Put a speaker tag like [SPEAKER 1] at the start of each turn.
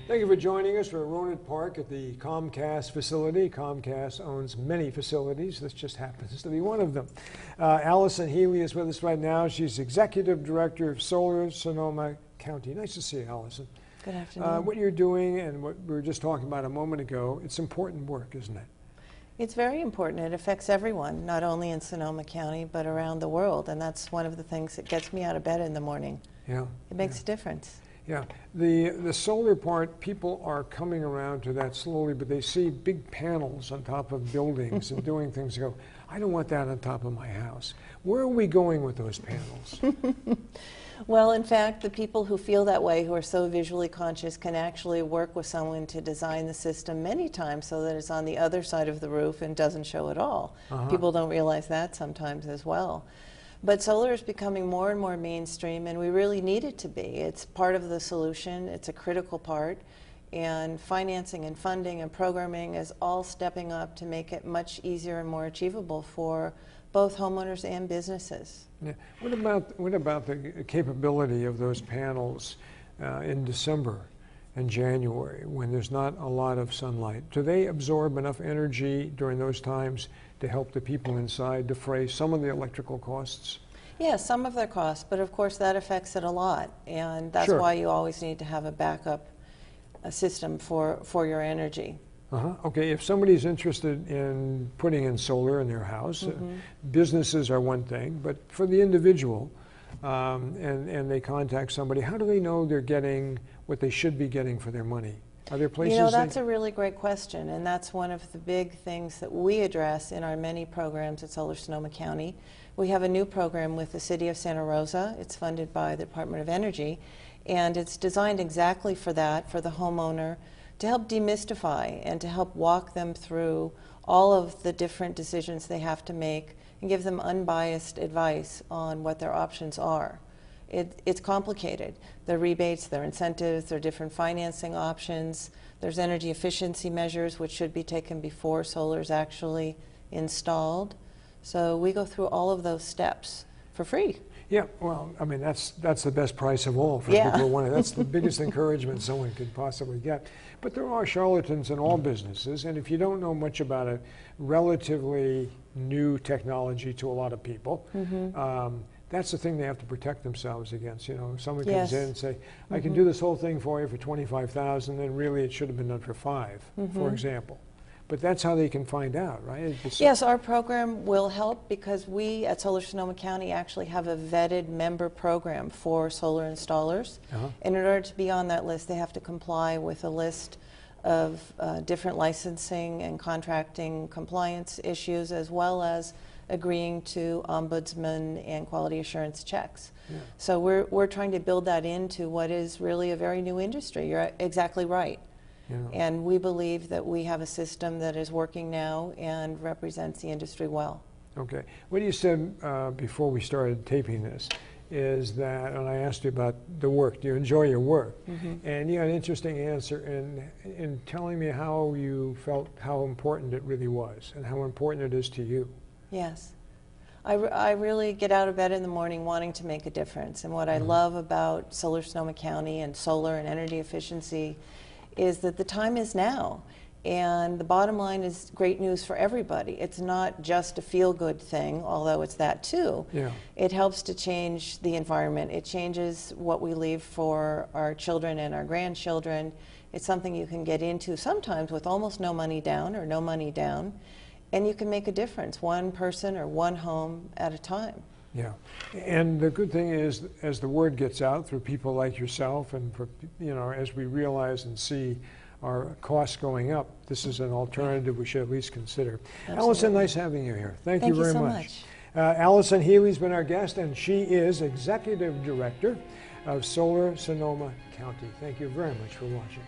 [SPEAKER 1] Thank you for joining us. We're at Rohnert Park at the Comcast facility. Comcast owns many facilities. This just happens to be one of them. Alison Healy is with us right now. She's Executive Director of Solar Sonoma County. Nice to see you, Alison.
[SPEAKER 2] Good afternoon.
[SPEAKER 1] What you're doing and what we were just talking about a moment ago, it's important work, isn't it?
[SPEAKER 2] It's very important. It affects everyone, not only in Sonoma County, but around the world. And that's one of the things that gets me out of bed in the morning.
[SPEAKER 1] Yeah.
[SPEAKER 2] It makes a difference.
[SPEAKER 1] Yeah, the solar part, people are coming around to that slowly, but they see big panels on top of buildings and doing things and go, I don't want that on top of my house. Where are we going with those panels?
[SPEAKER 2] Well, in fact, the people who feel that way, who are so visually conscious, can actually work with someone to design the system many times so that it's on the other side of the roof and doesn't show at all. People don't realize that sometimes as well. But solar is becoming more and more mainstream, and we really need it to be. It's part of the solution. It's a critical part. And financing and funding and programming is all stepping up to make it much easier and more achievable for both homeowners and businesses.
[SPEAKER 1] Yeah. What about the capability of those panels in December and January when there's not a lot of sunlight? Do they absorb enough energy during those times to help the people inside defray some of the electrical costs?
[SPEAKER 2] Yeah, some of their costs, but of course that affects it a lot, and that's why you always need to have a backup system for your energy.
[SPEAKER 1] Okay, if somebody's interested in putting in solar in their house, businesses are one thing, but for the individual, and they contact somebody, how do they know they're getting what they should be getting for their money? Are there places?
[SPEAKER 2] You know, that's a really great question, and that's one of the big things that we address in our many programs at Solar Sonoma County. We have a new program with the City of Santa Rosa. It's funded by the Department of Energy, and it's designed exactly for that, for the homeowner, to help demystify and to help walk them through all of the different decisions they have to make and give them unbiased advice on what their options are. It's complicated. There are rebates, there are incentives, there are different financing options, there's energy efficiency measures which should be taken before solar is actually installed. So we go through all of those steps for free.
[SPEAKER 1] Yeah, well, I mean, that's the best price of all for people who want it. That's the biggest encouragement someone could possibly get. But there are charlatans in all businesses, and if you don't know much about a relatively new technology to a lot of people, that's the thing they have to protect themselves against. You know, someone comes in and say, I can do this whole thing for you for $25,000, and really it should have been done for $5,000, for example. But that's how they can find out, right?
[SPEAKER 2] Yes, our program will help because we at Solar Sonoma County actually have a vetted member program for solar installers. And in order to be on that list, they have to comply with a list of different licensing and contracting compliance issues, as well as agreeing to ombudsman and quality assurance checks. So we're trying to build that into what is really a very new industry. You're exactly right. And we believe that we have a system that is working now and represents the industry well. Okay.
[SPEAKER 1] What you said before we started taping this is that, and I asked you about the work, do you enjoy your work? And you had an interesting answer in telling me how you felt how important it really was and how important it is to you.
[SPEAKER 2] Yes. I really get out of bed in the morning wanting to make a difference. And what I love about Solar Sonoma County and solar and energy efficiency is that the time is now. And the bottom line is great news for everybody. It's not just a feel-good thing, although it's that too. It helps to change the environment. It changes what we leave for our children and our grandchildren. It's something you can get into sometimes with almost no money down or no money down. And you can make a difference, one person or one home at a time.
[SPEAKER 1] Yeah, and the good thing is, as the word gets out through people like yourself, and for, you know, as we realize and see our costs going up, this is an alternative we should at least consider. Absolutely. Alison, nice having you here. Thank you very much. Alison Healy's been our guest, and she is Executive Director of Solar Sonoma County. Thank you very much for watching.